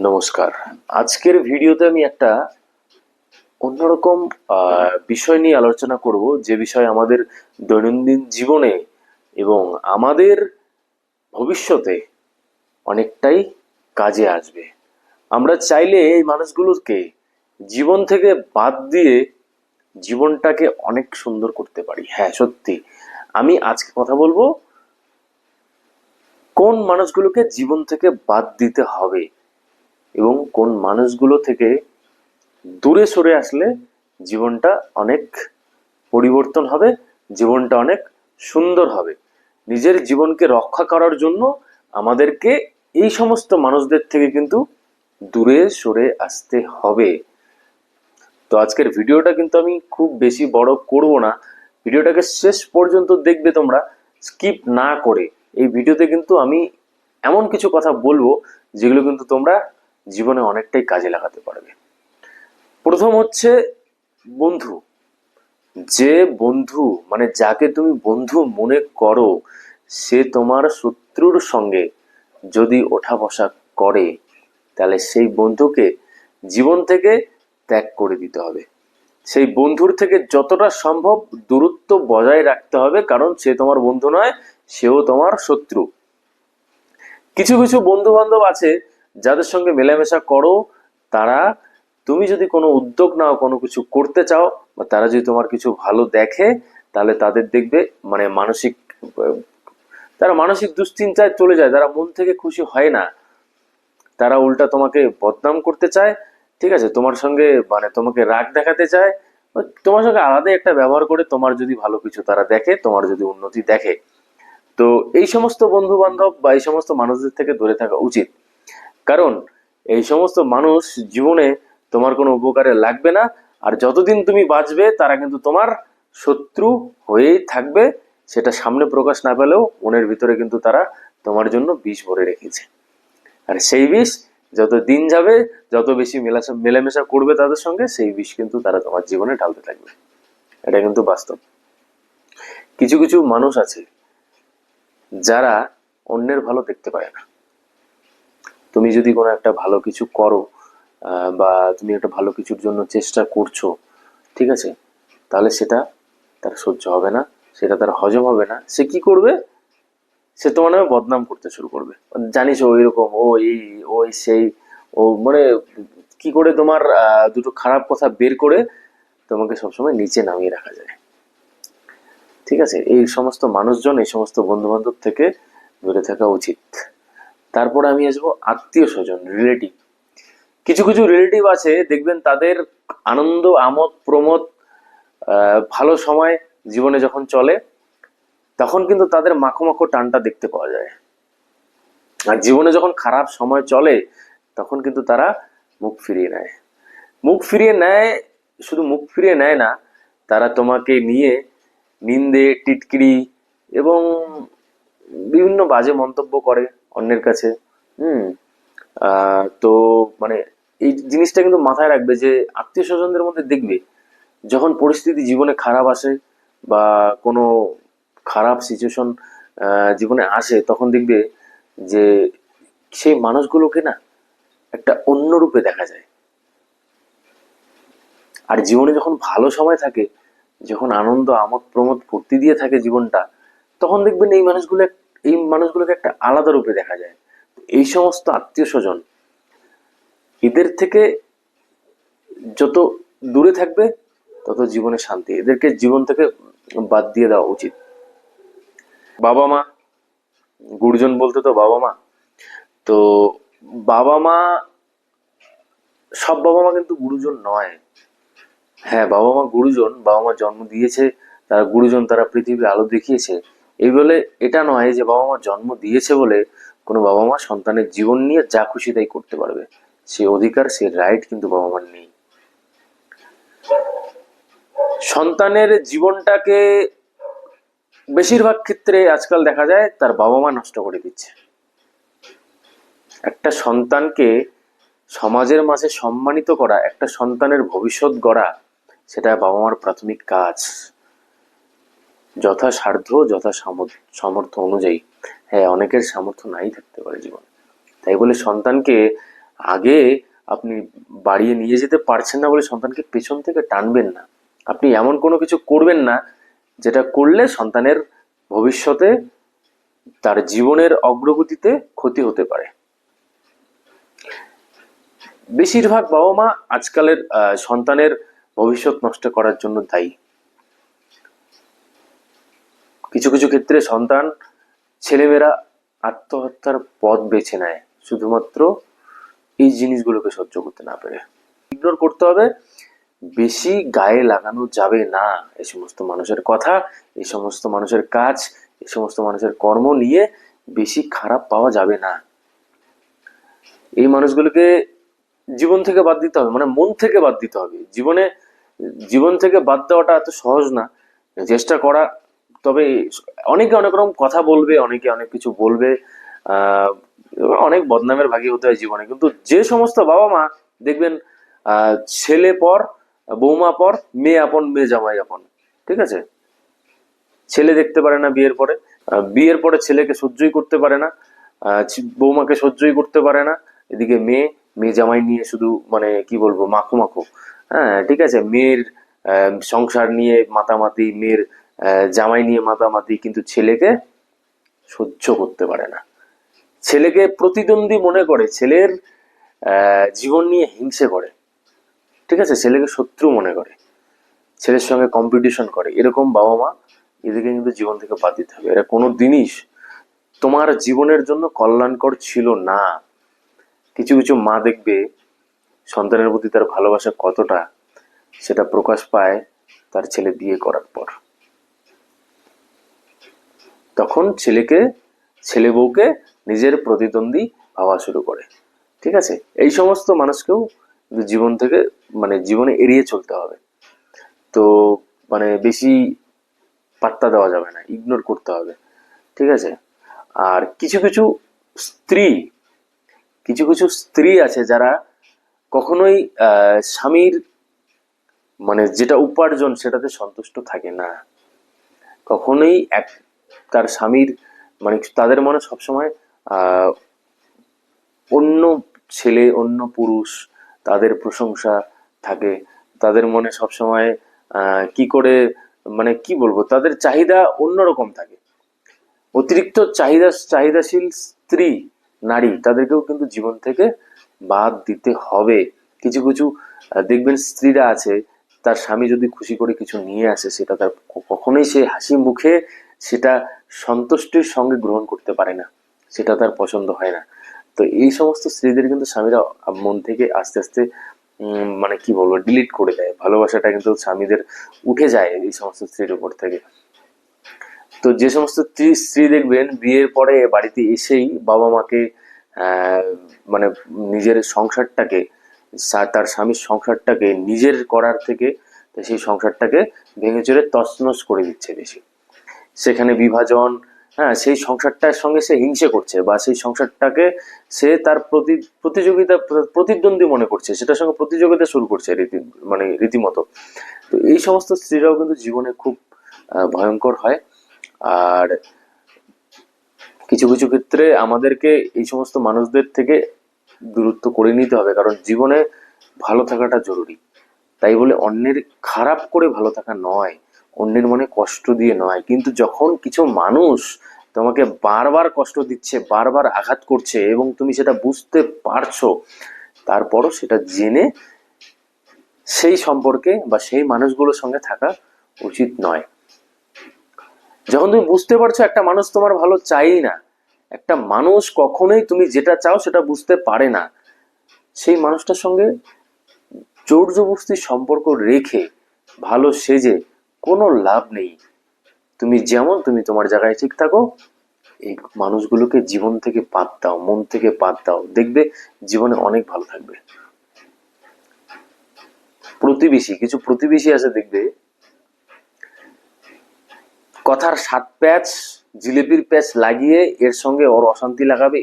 নমস্কার। আজকের ভিডিওতে আমি একটা অন্যরকম বিষয় নিয়ে আলোচনা করব, যে বিষয় আমাদের দৈনন্দিন জীবনে এবং আমাদের ভবিষ্যতে অনেকটাই কাজে আসবে। আমরা চাইলে এই মানুষগুলোকে জীবন থেকে বাদ দিয়ে জীবনটাকে অনেক সুন্দর করতে পারি। হ্যাঁ, সত্যি। আমি আজকে কথা বলবো কোন মানুষগুলোকে জীবন থেকে বাদ দিতে হবে এবং কোন মানুষগুলো থেকে দূরে সরে আসলে জীবনটা অনেক পরিবর্তন হবে, জীবনটা অনেক সুন্দর হবে। নিজের জীবনকে রক্ষা করার জন্য আমাদেরকে এই সমস্ত মানুষদের থেকে কিন্তু দূরে সরে আসতে হবে। তো আজকের ভিডিওটা কিন্তু আমি খুব বেশি বড় করব না, ভিডিওটাকে শেষ পর্যন্ত দেখবে তোমরা, স্কিপ না করে। এই ভিডিওতে কিন্তু আমি এমন কিছু কথা বলবো যেগুলো কিন্তু তোমরা জীবনে অনেকটাই কাজে লাগাতে পারবে। প্রথম হচ্ছে বন্ধু। যে বন্ধু মানে যাকে তুমি বন্ধু মনে করো, সে তোমার শত্রুর সঙ্গে যদি ওঠা বসা করে, তাহলে সেই বন্ধুকে জীবন থেকে ত্যাগ করে দিতে হবে। সেই বন্ধুর থেকে যতটা সম্ভব দূরত্ব বজায় রাখতে হবে, কারণ সে তোমার বন্ধু নয়, সেও তোমার শত্রু। কিছু কিছু বন্ধু বান্ধব আছে যাদের সঙ্গে মেলামেশা করো, তারা তুমি যদি কোনো উদ্যোগ নাও, কোনো কিছু করতে চাও, বা তারা যদি তোমার কিছু ভালো দেখে, তাহলে তাদের দেখবে মানে তারা মানসিক দুশ্চিন্তায় চলে যায়, তারা মন থেকে খুশি হয় না, তারা উল্টা তোমাকে বদনাম করতে চায়। ঠিক আছে, তোমার সঙ্গে মানে তোমাকে রাগ দেখাতে চায়, তোমার সঙ্গে আলাদা একটা ব্যবহার করে। তোমার যদি ভালো কিছু তারা দেখে, তোমার যদি উন্নতি দেখে, তো এই সমস্ত বন্ধু বান্ধব বা এই সমস্ত মানুষদের থেকে দূরে থাকা উচিত। কারণ এই সমস্ত মানুষ জীবনে তোমার কোনো উপকারে লাগবে না, আর যতদিন তুমি বাঁচবে তারা কিন্তু তোমার শত্রু হয়েই থাকবে। সেটা সামনে প্রকাশ না পেলেও মনের ভিতরে কিন্তু তারা তোমার জন্য বিষ ভরে রেখেছে। আর সেই বিষ যত দিন যাবে, যত বেশি মেলামেশা করবে তাদের সঙ্গে, সেই বিষ কিন্তু তারা তোমার জীবনে ঢালতে থাকবে। এটা কিন্তু বাস্তব। কিছু কিছু মানুষ আছে যারা অন্যের ভালো দেখতে পায় না। তুমি যদি কোনো একটা ভালো কিছু করো, বা তুমি একটা ভালো কিছুর জন্য চেষ্টা করছো, ঠিক আছে, তাহলে সেটা তার সহ্য হবে না, সেটা তার হজম হবে না। সে কি করবে? সে তোমার নামে বদনাম করতে শুরু করবে। জানিস ও এরকম, ও এই, ওই সেই, ও মানে কি করে তোমার দুটো খারাপ কথা বের করে তোমাকে সবসময় নিচে নামিয়ে রাখা যায়। ঠিক আছে, এই সমস্ত মানুষজন, এই সমস্ত বন্ধু বান্ধব থেকে দূরে থাকা উচিত। তারপর আমি আসবো আত্মীয় স্বজন, রিলেটিভ। কিছু কিছু রিলেটিভ আছে, দেখবেন তাদের আনন্দ আমোদ প্রমোদ, ভালো সময় জীবনে যখন চলে, তখন কিন্তু তাদের মাখো মাখো টানটা দেখতে পাওয়া যায়। আর জীবনে যখন খারাপ সময় চলে, তখন কিন্তু তারা মুখ ফিরিয়ে নেয়। মুখ ফিরিয়ে নেয়, শুধু মুখ ফিরিয়ে নেয় না, তারা তোমাকে নিয়ে নিন্দে টিটকিরি এবং বিভিন্ন বাজে মন্তব্য করে অন্যের কাছে। হুম। তো মানে এই জিনিসটা কিন্তু মাথায় রাখবে যে আত্মীয় স্বজনদের মধ্যে দেখবে, যখন পরিস্থিতি জীবনে খারাপ আসে বা কোনো খারাপ সিচুয়েশন জীবনে আসে, তখন দেখবে যে সেই মানুষগুলোকে না একটা অন্য রূপে দেখা যায়। আর জীবনে যখন ভালো সময় থাকে, যখন আনন্দ আমোদ প্রমোদ ফুর্তি দিয়ে থাকে জীবনটা, তখন দেখবেন এই মানুষগুলোকে একটা আলাদা রূপে দেখা যায়। এই সমস্ত আত্মীয় স্বজন, এদের থেকে যত দূরে থাকবে তত জীবনে শান্তি। এদেরকে জীবন থেকে বাদ দিয়ে দেওয়া উচিত। বাবা মা, গুরুজন বলতে তো বাবা মা। তো বাবা মা, সব বাবা মা কিন্তু গুরুজন নয়। হ্যাঁ, বাবা মা গুরুজন, বাবা মা জন্ম দিয়েছে, তারা গুরুজন, তারা পৃথিবীর আলো দেখিয়েছে। এই বলে এটা নয় যে বাবা মা জন্ম দিয়েছে বলে কোনো বাবা মা সন্তানের জীবন নিয়ে যা খুশি তাই করতে পারবে, সে অধিকার, সে রাইট কিন্তু বাবা মার নেই। সন্তানের জীবনটাকে বেশিরভাগ ক্ষেত্রে আজকাল দেখা যায় তার বাবা মা নষ্ট করে দিচ্ছে। একটা সন্তানকে সমাজের মাঝে সম্মানিত করা, একটা সন্তানের ভবিষ্যৎ গড়া, সেটা বাবা মার প্রাথমিক কাজ, যথাসাধ্য যথা সামর্থ্য অনুযায়ী। হ্যাঁ, অনেকের সামর্থ্য নাই থাকতে পারে জীবন, তাই বলে সন্তানকে আগে আপনি বাড়িয়ে নিয়ে যেতে পারছেন না বলে সন্তানকে পেছন থেকে টানবেন না। আপনি এমন কোনো কিছু করবেন না যেটা করলে সন্তানের ভবিষ্যতে তার জীবনের অগ্রগতিতে ক্ষতি হতে পারে। বেশিরভাগ বাবা মা আজকালের সন্তানের ভবিষ্যৎ নষ্ট করার জন্য দায়ী। কিছু কিছু ক্ষেত্রে সন্তান, ছেলেমেয়েরা আত্মহত্যার পথ বেছে নেয় শুধুমাত্র এই জিনিসগুলোকে সহ্য করতে না পেরে। ইগনোর করতে হবে, বেশি গায়ে লাগানো যাবে না এই সমস্ত মানুষের কথা, এই সমস্ত মানুষের কাজ, এই সমস্ত মানুষের কর্ম নিয়ে বেশি খারাপ পাওয়া যাবে না। এই মানুষগুলোকে জীবন থেকে বাদ দিতে হবে, মানে মন থেকে বাদ দিতে হবে। জীবন থেকে বাদ দেওয়াটা এত সহজ না, চেষ্টা করা। তবে অনেকে অনেক রকম কথা বলবে, অনেকে অনেক কিছু বলবে, আহ অনেক বদনামের ভাগী হতে হয় জীবনে। কিন্তু যে সমস্ত বাবা মা দেখবেন ছেলে পর, বৌমা পর, মেয়ে আপন, মেয়ে জামাই আপন, ঠিক আছে, ছেলে দেখতে পারে না বিয়ের পরে, বিয়ের পরে ছেলেকে সহ্যই করতে পারে না, বৌমাকে সহ্যই করতে পারে না, এদিকে মেয়ে জামাই নিয়ে শুধু মানে কি বলবো মাখো মাখো। হ্যাঁ ঠিক আছে, মেয়ের সংসার নিয়ে মাতামাতি, মেয়ের জামাই নিয়ে মাতামাতি, কিন্তু ছেলেকে সহ্য করতে পারে না, ছেলেকে প্রতিদ্বন্দ্বী মনে করে, ছেলের জীবন নিয়ে হিংসে করে, ঠিক আছে, ছেলেকে শত্রু মনে করে, ছেলের সঙ্গে কম্পিটিশন করে। এরকম বাবা মা, এদিকে কিন্তু জীবন থেকে বাদ দিতে হবে। এরা কোনো জিনিস তোমার জীবনের জন্য কল্যাণকর ছিল না। কিছু কিছু মা দেখবে সন্তানের প্রতি তার ভালোবাসা কতটা, সেটা প্রকাশ পায় তার ছেলে বিয়ে করার পর। তখন ছেলে বউকে নিজের প্রতিদ্বন্দ্বী ভাবা শুরু করে, ঠিক আছে। এই সমস্ত মানুষকেও জীবন থেকে মানে জীবনে এড়িয়ে চলতে হবে। তো মানে বেশি পাত্তা দেওয়া যাবে না, ইগনোর করতে হবে, ঠিক আছে। আর স্ত্রী কিছু কিছু স্ত্রী আছে যারা কখনোই স্বামীর মানে যেটা উপার্জন সেটাতে সন্তুষ্ট থাকে না। কখনোই তার স্বামীর মানে তাদের মনে সবসময় আহ অন্য ছেলে, অন্য পুরুষ, তাদের প্রশংসা থাকে। তাদের মনে সবসময় কি করে মানে কি বলবো, তাদের চাহিদা অন্যরকম থাকে। অতিরিক্ত চাহিদাশীল স্ত্রী, নারী, তাদেরকেও কিন্তু জীবন থেকে বাদ দিতে হবে। কিছু কিছু দেখবেন স্ত্রীরা আছে, তার স্বামী যদি খুশি করে কিছু নিয়ে আসে, সেটা তার কখনোই সে হাসি মুখে সেটা সন্তুষ্টির সঙ্গে গ্রহণ করতে পারে না, সেটা তার পছন্দ হয় না। তো এই সমস্ত স্ত্রীদের কিন্তু স্বামীরা মন থেকে আস্তে আস্তে মানে কি বলবো ডিলিট করে দেয়, ভালোবাসাটা কিন্তু স্বামীদের উঠে যায় এই সমস্ত স্ত্রীর উপর থেকে। তো যে সমস্ত স্ত্রী দেখবেন বিয়ের পরে বাড়িতে এসেই বাবা মাকে মানে নিজের সংসারটাকে, তার স্বামীর সংসারটাকে নিজের করার থেকে সেই সংসারটাকে ভেঙে চুরে তছনছ করে দিচ্ছে বেশি, সেখানে বিভাজন, হ্যাঁ সেই সংসারটার সঙ্গে সে হিংসে করছে, বা সেই সংসারটাকে সে তার প্রতিদ্বন্দ্বী মনে করছে, সেটার সঙ্গে প্রতিযোগিতা শুরু করছে মানে রীতিমতো। তো এই সমস্ত স্ত্রীরাও কিন্তু জীবনে খুব ভয়ঙ্কর হয়। আর কিছু কিছু ক্ষেত্রে আমাদেরকে এই সমস্ত মানুষদের থেকে দূরত্ব করে নিতে হবে, কারণ জীবনে ভালো থাকাটা জরুরি। তাই বলে অন্যের খারাপ করে ভালো থাকা নয়, অন্যের মনে কষ্ট দিয়ে নয়, কিন্তু যখন কিছু মানুষ তোমাকে বারবার কষ্ট দিচ্ছে, বারবার আঘাত করছে, এবং তুমি সেটা বুঝতে পারছো, তারপরও সেটা জেনে সেই সম্পর্কে বা সেই মানুষগুলোর সঙ্গে থাকা উচিত নয়। যখন তুমি বুঝতে পারছো একটা মানুষ তোমার ভালো চাই না, একটা মানুষ কখনোই তুমি যেটা চাও সেটা বুঝতে পারে না, সেই মানুষটার সঙ্গে জোর জবরদস্তি সম্পর্ক রেখে ভালো সেজে কোনো লাভ নেই। তুমি তোমার জায়গায় ঠিক থাকো, এই মানুষগুলোকে জীবন থেকে বাদ দাও, মন থেকে বাদ দাও, দেখবে জীবনে অনেক ভালো থাকবে। কিছু প্রতিবেশী আছে দেখবে কথার সাত প্যাচ, জিলিপির প্যাচ লাগিয়ে এর সঙ্গে ওর অশান্তি লাগাবে,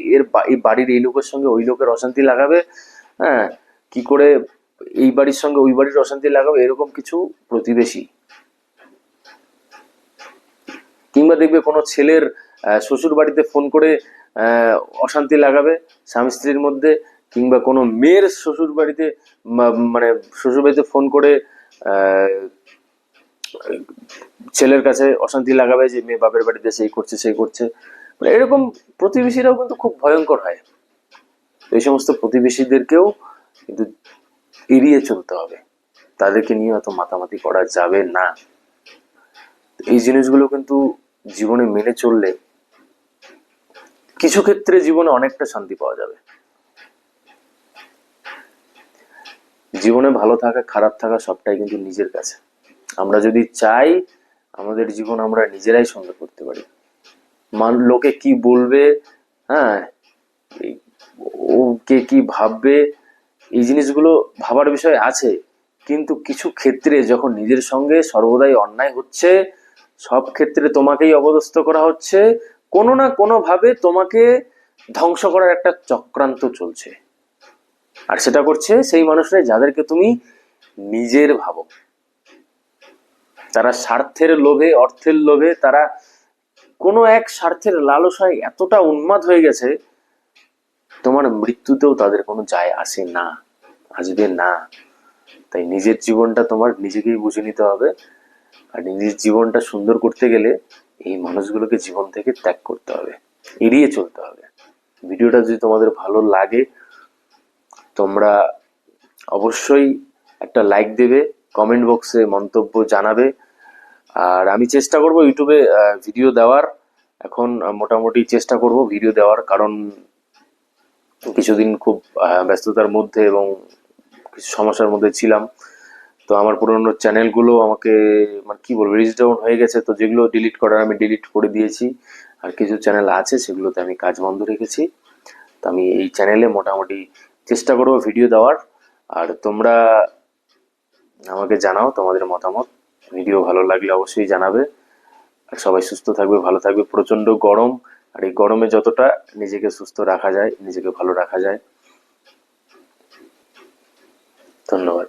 এই বাড়ির এই লোকের সঙ্গে ওই লোকের অশান্তি লাগাবে, হ্যাঁ কি করে এই বাড়ির সঙ্গে ওই বাড়ির অশান্তি লাগাবে, এরকম কিছু প্রতিবেশী। কিংবা দেখবে কোনো ছেলের শ্বশুর বাড়িতে ফোন করে অশান্তি লাগাবে স্বামী স্ত্রীর মধ্যে, কিংবা কোনো মেয়ের শ্বশুর বাড়িতে মানে শ্বশুর বাড়িতে ফোন করে ছেলের কাছে অশান্তি লাগাবে যে মেয়ে বাপের বাড়িতে সেই করছে সেই করছে, মানে এরকম প্রতিবেশীরাও কিন্তু খুব ভয়ঙ্কর হয়। এই সমস্ত প্রতিবেশীদেরকেও কিন্তু এড়িয়ে চলতে হবে, তাদেরকে নিয়ে অত মাতামাতি করা যাবে না। এই জিনিসগুলো কিন্তু জীবনে মেনে চললে কিছু ক্ষেত্রে জীবনে অনেকটা শান্তি পাওয়া যাবে। জীবনে ভালো থাকা খারাপ থাকা সবটাই কিন্তু নিজের কাছে। আমরা যদি চাই আমাদের জীবন আমরা নিজেরাই সুন্দর করতে পারি। লোকে কি বলবে, হ্যাঁ, ও কে কি ভাববে, এই জিনিসগুলো ভাবার বিষয় আছে, কিন্তু কিছু ক্ষেত্রে যখন নিজের সঙ্গে সর্বদাই অন্যায় হচ্ছে, সব ক্ষেত্রে তোমাকেই অপদস্থ করা হচ্ছে, কোনো না কোনো ভাবে তোমাকে ধ্বংস করার একটা চক্রান্ত চলছে, আর সেটা করছে সেই মানুষরাই যাদেরকে তুমি নিজের ভাবো। তারা স্বার্থের লোভে, অর্থের লোভে, তারা কোনো এক স্বার্থের লালসায় এতটা উন্মাদ হয়ে গেছে, তোমার মৃত্যুতেও তাদের কোনো যায় আসে না, আসবে না। তাই নিজের জীবনটা তোমার নিজেকেই বুঝে নিতে হবে, আর নিজের জীবনটা সুন্দর করতে গেলে এই মানুষগুলোকে জীবন থেকে ত্যাগ করতে হবে, এড়িয়ে চলতে হবে। ভিডিওটা যদি তোমাদের ভালো লাগে তোমরা অবশ্যই একটা লাইক দেবে, কমেন্ট বক্সে মন্তব্য জানাবে, আর আমি চেষ্টা করব ইউটিউবে ভিডিও দেওয়ার। এখন মোটামুটি চেষ্টা করব ভিডিও দেওয়ার, কারণ কিছুদিন খুব ব্যস্ততার মধ্যে এবং কিছু সমস্যার মধ্যে ছিলাম। তো আমার পুরোনো চ্যানেলগুলো আমাকে মানে কি বলবো রিচ ডাউন হয়ে গেছে, তো যেগুলো ডিলিট করার আমি ডিলিট করে দিয়েছি, আর কিছু চ্যানেল আছে সেগুলোতে আমি কাজ বন্ধ রেখেছি। তো আমি এই চ্যানেলে মোটামুটি চেষ্টা করব ভিডিও দেওয়ার, আর তোমরা আমাকে জানাও তোমাদের মতামত। ভিডিও ভালো লাগলে অবশ্যই জানাবে, আর সবাই সুস্থ থাকবে, ভালো থাকবে। প্রচন্ড গরম, আর এই গরমে যতটা নিজেকে সুস্থ রাখা যায়, নিজেকে ভালো রাখা যায়। ধন্যবাদ।